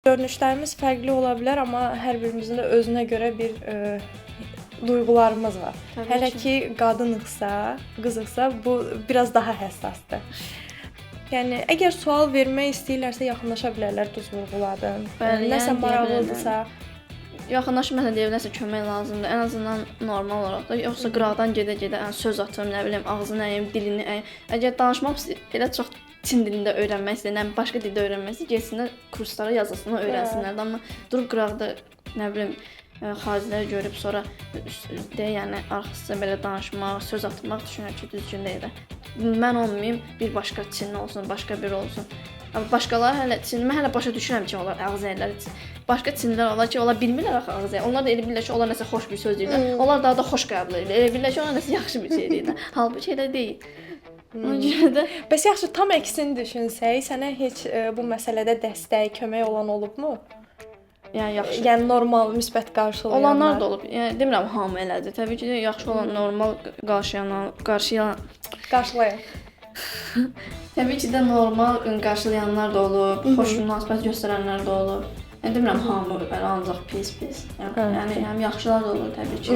Görünüşlərimiz fərqli ola bilər, amma hər birimizin də özünə görə bir duyğularımız var. Təbii Hələ ki. ki, qadınıqsa, qızıqsa bu biraz daha həssasdır. Yəni əgər sual vermək istəyirlərsə yaxınlaşa bilərlər, duz vurğuladın. Bəli, Nəsə yəni deyə maraqlıdırsa, Yaxınlaşmasa deyə nəsə kömək lazımdır. Ən azından normal olaraq da, yoxsa qıraqdan gedə-gedə söz atım, nə bilim, ağzını əyim, dilini əyim. Əgər danışmaq istəyir, elə çox Çin dilində öyrənmək istəyir, nə başqa dildə öyrənmək istəyir, getsinlər kurslara yazılsın, öyrənsinlər. Amma durub qıraqda, nə bilim, xaricilər görüb sonra üstdə, yəni arxasında belə danışmaq, söz atmaq düşünürəm ki, düzgün deyil. Mən olmayım, bir başqa Çinli olsun, başqa biri olsun. Amma başqaları hələ Çinli, mən hələ başa düşürəm ki, onlar ağzəyirlər. Başqa Çinlilər olar ki, onlar bilmirlər axı ağzəyir. Onlar da elə bilirlər ki, onlar nəsə xoş bir söz deyirlər. Onlar daha da xoş qəbul edirlər. Elə bilirlər ki, onlar nəsə yaxşı bir şey deyirlər. Halbuki elə deyil. Ona görə də bəs yaxşı tam əksini düşünsək, sənə heç bu məsələdə dəstək, kömək olan olubmu? yəni yaxşı. Yəni normal, müsbət qarşılayanlar. Olanlar da olub. Yəni demirəm hamı elədir. Təbii ki, də yaxşı olan normal qarşılayan. Təbii ki də normal qarşılayanlar da olub, xoş münasibət göstərənlər də olub. Yəni demirəm hamı belə ancaq pis. Yəni yaxşılar da olur təbii ki.